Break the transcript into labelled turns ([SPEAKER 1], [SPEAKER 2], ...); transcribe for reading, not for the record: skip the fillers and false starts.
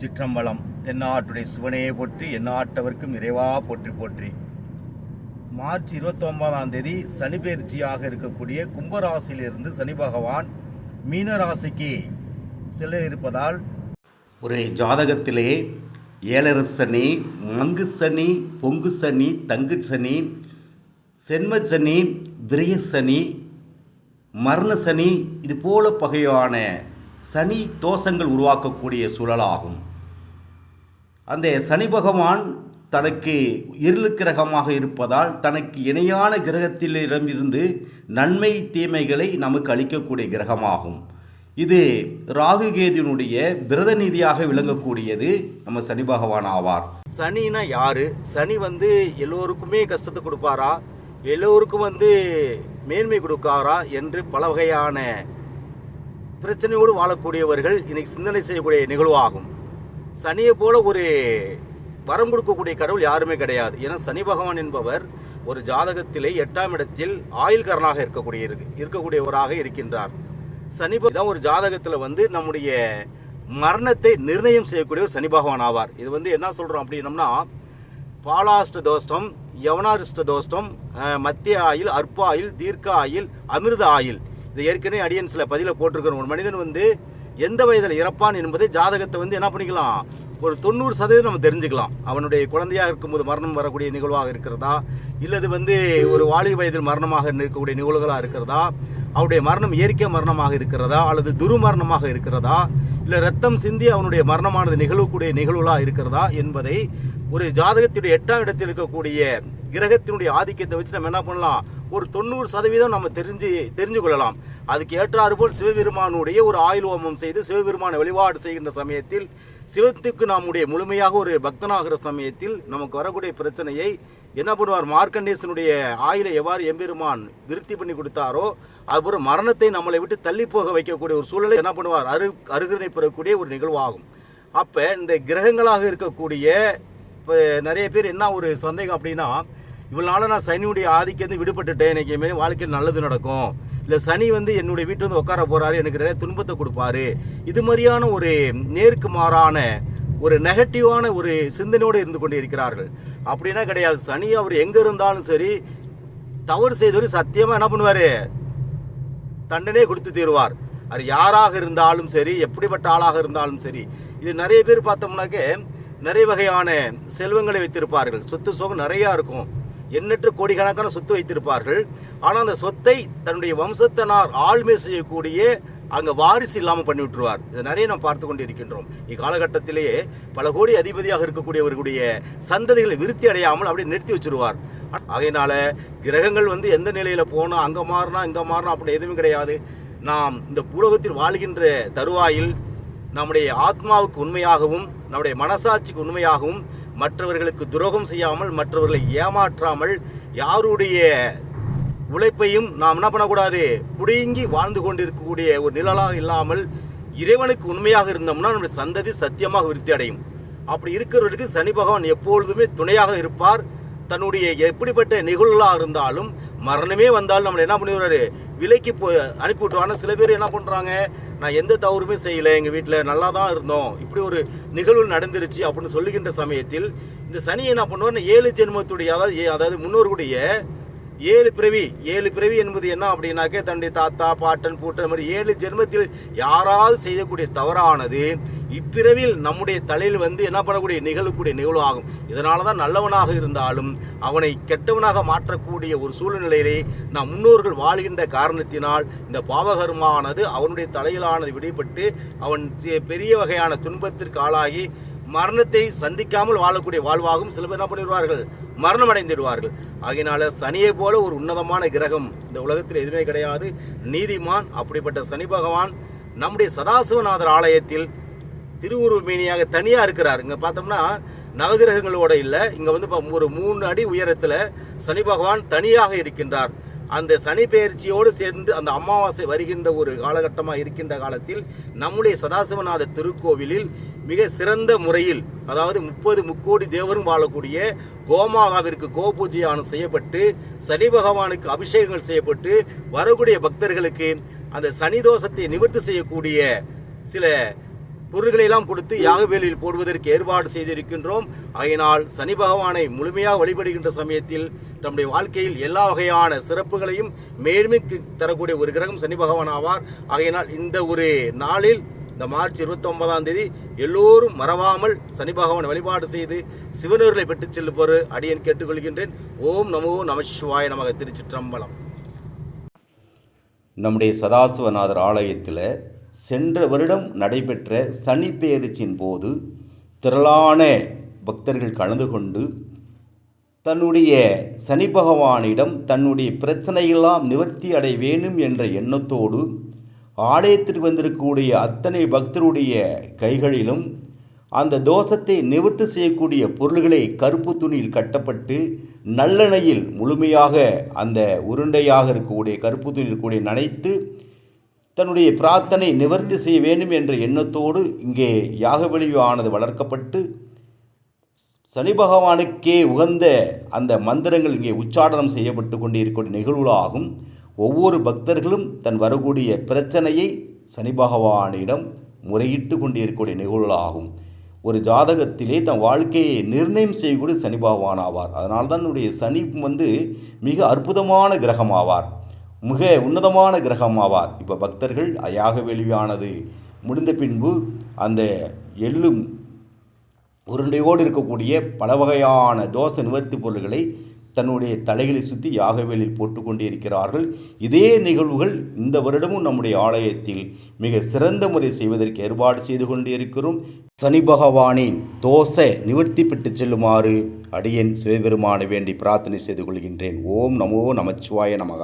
[SPEAKER 1] சிற்றம்பலம் தென்னாட்டுடைய சிவனே போற்றி எந்நாட்டவர்க்கும் இறைவா போற்றி போற்றி. மார்ச் 29ஆம் தேதி சனி பெயர்ச்சியாக இருக்கக்கூடிய கும்பராசியிலிருந்து சனி பகவான் மீனராசிக்கு செல்ல இருப்பதால் ஒரு ஜாதகத்திலே ஏழரை சனி, மங்கு சனி, பொங்கு சனி, தங்கு சனி, சென்ம சனி, விரய சனி, மரண சனி, இது போல பகையான சனி தோஷங்கள் உருவாக்கக்கூடிய சூழலாகும். அந்த சனி பகவான் தனக்கு இருள் கிரகமாக இருப்பதால் தனக்கு இணையான கிரகத்திலிருந்து நன்மை தீமைகளை நமக்கு அளிக்கக்கூடிய கிரகமாகும். இது ராகு கேதுனுடைய பிரதிநிதியாக விளங்கக்கூடியது நம்ம சனி பகவான் ஆவார். சனினா யாரு? சனி எல்லோருக்குமே கஷ்டத்தை கொடுப்பாரா, எல்லோருக்கும் மேன்மை கொடுக்காரா என்று பல வகையான பிரச்சனையோடு வாழக்கூடியவர்கள் இன்னைக்கு சிந்தனை செய்யக்கூடிய நிகழ்வாகும். சனியை போல ஒரு வரம் கொடுக்கக்கூடிய கடவுள் யாருமே கிடையாது. ஏன்னா சனி பகவான் என்பவர் ஒரு ஜாதகத்திலே 8ஆம் இடத்தில் ஆயுள்காரனாக இருக்கக்கூடியவராக இருக்கின்றார். சனி தான் ஒரு ஜாதகத்தில் நம்முடைய மரணத்தை நிர்ணயம் செய்யக்கூடிய ஒரு சனி பகவான் ஆவார். இது என்ன சொல்கிறோம் அப்படின்னம்னா, பாலாஷ்ட தோஷ்டம், யவனாரிஷ்ட தோஷ்டம், மத்திய ஆயில், அற்ப ஆயில், தீர்க்க ஆயில், அமிர்த ஆயில், இது ஏற்கனவே அடியன்ஸில் பதில போட்டிருக்கிறோம். ஒரு மனிதன் எந்த வயதில் இறப்பான் என்பதை ஜாதகத்தை என்ன பண்ணிக்கலாம், ஒரு 90% நம்ம தெரிஞ்சுக்கலாம். அவனுடைய குழந்தையாக இருக்கும்போது மரணம் வரக்கூடிய நிகழ்வாக இருக்கிறதா, இல்லது ஒரு வாலிப வயதில் மரணமாக இருக்கக்கூடிய நிகழ்வுகளாக இருக்கிறதா, அவருடைய மரணம் இயற்கை மரணமாக இருக்கிறதா, அல்லது துருமரணமாக இருக்கிறதா, இல்லை ரத்தம் சிந்தி அவனுடைய மரணமானது நிகழக்கூடிய நிகழ்வுகளாக இருக்கிறதா என்பதை ஒரு ஜாதகத்துடைய 8ஆம் இடத்தில் இருக்கக்கூடிய கிரகத்தினுடைய ஆதிக்கத்தை வச்சு நம்ம என்ன பண்ணலாம், ஒரு 90% நம்ம தெரிஞ்சு கொள்ளலாம். அதுக்கு ஏற்றாறு போல் சிவபெருமானுடைய ஒரு ஆயுள் ஹோமம் செய்து சிவபெருமான வழிபாடு செய்கின்ற சமயத்தில், சிவத்துக்கு நம்முடைய முழுமையாக ஒரு பக்தனாகிற சமயத்தில் நமக்கு வரக்கூடிய பிரச்சனையை என்ன பண்ணுவார், மார்க்கண்டேசனுடைய ஆயுளை எவ்வாறு எம்பெருமான் விருத்தி பண்ணி கொடுத்தாரோ அதுபோல் மரணத்தை நம்மளை விட்டு தள்ளி போக வைக்கக்கூடிய ஒரு சூழலை என்ன பண்ணுவார், அருகனை பெறக்கூடிய ஒரு நிகழ்வாகும். அப்போ இந்த கிரகங்களாக இருக்கக்கூடிய இப்போ நிறைய பேர் என்ன ஒரு சந்தேகம் அப்படின்னா, இவ்வளோ நாள் நான் சனியுடைய ஆதிக்கத்தை விடுபட்டுட்டேன், எனக்கு வாழ்க்கையில் நல்லது நடக்கும், இல்லை சனி என்னுடைய வீட்டு உட்கார போகிறாரு, எனக்கு நிறைய துன்பத்தை கொடுப்பாரு, இது மாதிரியான ஒரு நேருக்கு மாறான ஒரு நெகட்டிவான ஒரு சிந்தனையோடு இருந்து கொண்டு இருக்கிறார்கள். அப்படின்னா கிடையாது. சனி அவர் எங்கே இருந்தாலும் சரி, தவறு செய்தவர் சத்தியமாக என்ன பண்ணுவார், தண்டனை கொடுத்து தீருவார். அது யாராக இருந்தாலும் சரி, எப்படிப்பட்ட ஆளாக இருந்தாலும் சரி. இது நிறைய பேர் பார்த்தோம்னாக்க நிறைய வகையான செல்வங்களை வைத்திருப்பார்கள், சொத்து சோகம் நிறையா இருக்கும், எண்ணற்ற கோடிக்கணக்கான சொத்து வைத்திருப்பார்கள். ஆனால் அந்த சொத்தை தன்னுடைய வம்சத்தினார் ஆளுமை செய்யக்கூடிய அங்கே வாரிசு இல்லாமல் பண்ணி விட்டுருவார். இதை நிறைய நாம் பார்த்து கொண்டு இருக்கின்றோம். இக்காலகட்டத்திலேயே பல கோடி அதிபதியாக இருக்கக்கூடியவர்களுடைய சந்ததிகளை விருத்தி அடையாமல் அப்படியே நிறுத்தி வச்சிருவார். ஆகையினால கிரகங்கள் எந்த நிலையில் போனால் அங்கே மாறினா இங்கே மாறினா அப்படி எதுவும் கிடையாது. நாம் இந்த பூலோகத்தில் வாழ்கின்ற தருவாயில் நம்முடைய ஆத்மாவுக்கு உண்மையாகவும் நம்முடைய மனசாட்சிக்கு உண்மையாகவும் மற்றவர்களுக்கு துரோகம் செய்யாமல், மற்றவர்களை ஏமாற்றாமல், யாருடைய உழைப்பையும் நாம் என்ன பண்ணக்கூடாது, புடுங்கி வாழ்ந்து கொண்டிருக்கக்கூடிய ஒரு நிழலாக இல்லாமல் இறைவனுக்கு உண்மையாக இருந்தோம்னா நம்முடைய சந்ததி சத்தியமாக விருத்தி அடையும். அப்படி இருக்கிறவர்களுக்கு சனி பகவான் எப்பொழுதுமே துணையாக இருப்பார். தன்னுடைய எப்படிப்பட்ட நிகழ்வுகளாக இருந்தாலும், மரணமே வந்தாலும் நம்மளை என்ன பண்ணிடுவாரு, விலைக்கு அனுப்பி விட்டுருவாங்க. சில பேர் என்ன பண்ணுறாங்க, நான் எந்த தவறுமே செய்யலை, எங்கள் வீட்டில் நல்லா தான் இருந்தோம், இப்படி ஒரு நிகழ்வு நடந்துருச்சு அப்படின்னு சொல்லுகின்ற சமயத்தில் இந்த சனி என்ன பண்ணுவார், 7 ஜென்மத்துடைய அதாவது முன்னோர்களுடைய 7 பிறவி என்பது என்ன அப்படின்னாக்க, தன்னுடைய தாத்தா பாட்டன் பூட்டன் மாதிரி 7 ஜென்மத்தில் யாராவது செய்யக்கூடிய தவறானது இப்பிறவில் நம்முடைய தலையில் என்ன பண்ணக்கூடிய நிகழக்கூடிய நிகழ்வு ஆகும். இதனால தான் நல்லவனாக இருந்தாலும் அவனை கெட்டவனாக மாற்றக்கூடிய ஒரு சூழ்நிலையிலே நம் முன்னோர்கள் வாழ்கின்ற காரணத்தினால் இந்த பாவகர்மானது அவனுடைய தலையிலானது விடுபட்டு அவன் பெரிய வகையான துன்பத்திற்கு ஆளாகி மரணத்தை சந்திக்காமல் வாழக்கூடிய வாழ்வாகும். சில பேர் என்ன பண்ணிடுவார்கள், மரணம் அடைந்துடுவார்கள். ஆகையினால சனியை போல ஒரு உன்னதமான கிரகம் இந்த உலகத்தில் எதுவுமே கிடையாது, நீதிமான். அப்படிப்பட்ட சனி பகவான் நம்முடைய சதாசிவநாதர் ஆலயத்தில் திருவுருவமேனியாக தனியாக இருக்கிறார். இங்கே பார்த்தோம்னா நவகிரகங்களோட இல்லை, இங்கே ஒரு 3 அடி உயரத்தில் சனி பகவான் தனியாக இருக்கின்றார். அந்த சனி பெயர்ச்சியோடு சேர்ந்து அந்த அமாவாசை வருகின்ற ஒரு காலகட்டமாக இருக்கின்ற காலத்தில் நம்முடைய சதாசிவநாத திருக்கோவிலில் மிக சிறந்த முறையில், அதாவது 30 முக்கோடி தேவரும் வாழக்கூடிய கோமாதாவிற்கு கோபூஜையானம் செய்யப்பட்டு, சனி பகவானுக்கு அபிஷேகங்கள் செய்யப்பட்டு, வரக்கூடிய பக்தர்களுக்கு அந்த சனி தோஷத்தை நிவர்த்தி செய்யக்கூடிய சில பொருள்களை எல்லாம் கொடுத்து யாகவேலியில் போடுவதற்கு ஏற்பாடு செய்திருக்கின்றோம். ஆகையினால் சனி பகவானை முழுமையாக வழிபடுகின்ற சமயத்தில் நம்முடைய வாழ்க்கையில் எல்லா வகையான சிறப்புகளையும் மேன்மைக்கு தரக்கூடிய ஒரு கிரகம் சனி பகவான் ஆவார். ஆகையினால் இந்த ஒரு நாளில், இந்த மார்ச் 29ஆம் தேதி எல்லோரும் மறவாமல் சனி பகவான் வழிபாடு செய்து சிவனூர்களை பெற்றுச் செல்லுமாறு அடியேன் கேட்டுக்கொள்கின்றேன். ஓம் நமோ நமசிவாய நமக. திருச்சிற்றம்பலம். நம்முடைய சதாசிவநாதர் ஆலயத்தில் சென்ற வருடம் நடைபெற்ற சனி பெயர்ச்சியின் போது திரளான பக்தர்கள் கலந்து கொண்டு தன்னுடைய சனி பகவானிடம் தன்னுடைய பிரச்சனையெல்லாம் நிவர்த்தி அடைய வேண்டும் என்ற எண்ணத்தோடு ஆலயத்திற்கு வந்திருக்கக்கூடிய அத்தனை பக்தருடைய கைகளிலும் அந்த தோஷத்தை நிவர்த்தி செய்யக்கூடிய பொருள்களை கருப்பு துணியில் கட்டப்பட்டு நல்லெண்ணெயில் முழுமையாக அந்த உருண்டையாக இருக்கக்கூடிய கருப்பு துணியில் இருக்கக்கூடிய நனைத்து தன்னுடைய பிரார்த்தனை நிவர்த்தி செய்ய வேண்டும் என்ற எண்ணத்தோடு இங்கே யாகவெளியானது வளர்க்கப்பட்டு சனி பகவானுக்கே உகந்த அந்த மந்திரங்கள் இங்கே உச்சாடனம் செய்யப்பட்டு கொண்டு இருக்கக்கூடிய நிகழ்வுகளாகும். ஒவ்வொரு பக்தர்களும் தன் வரக்கூடிய பிரச்சனையை சனி பகவானிடம் முறையிட்டு கொண்டு இருக்கக்கூடிய நிகழ்வுகளாகும். ஒரு ஜாதகத்திலே தன் வாழ்க்கையை நிர்ணயம் செய்யக்கூடிய சனி பகவான் ஆவார். அதனால்தான் தன்னுடைய சனி மிக அற்புதமான கிரகம் ஆவார், மிக உன்னதமான கிரகம் ஆவார். இப்போ பக்தர்கள் யாகவேலியானது முடிந்த பின்பு அந்த எள்ளும் உருண்டையோடு இருக்கக்கூடிய பல வகையான தோஷ நிவர்த்தி பொருள்களை தன்னுடைய தலைகளை சுற்றி யாகவேலில் போட்டுக்கொண்டே இருக்கிறார்கள். இதே நிகழ்வுகள் இந்த வருடமும் நம்முடைய ஆலயத்தில் மிக சிறந்த முறை செய்வதற்கு ஏற்பாடு செய்து கொண்டே இருக்கிறோம். சனி பகவானின் தோஷ நிவர்த்தி பெற்று செல்லுமாறு அடியேன் சிவபெருமானை வேண்டி பிரார்த்தனை செய்து கொள்கின்றேன். ஓம் நமோ நமச்சிவாய நமக.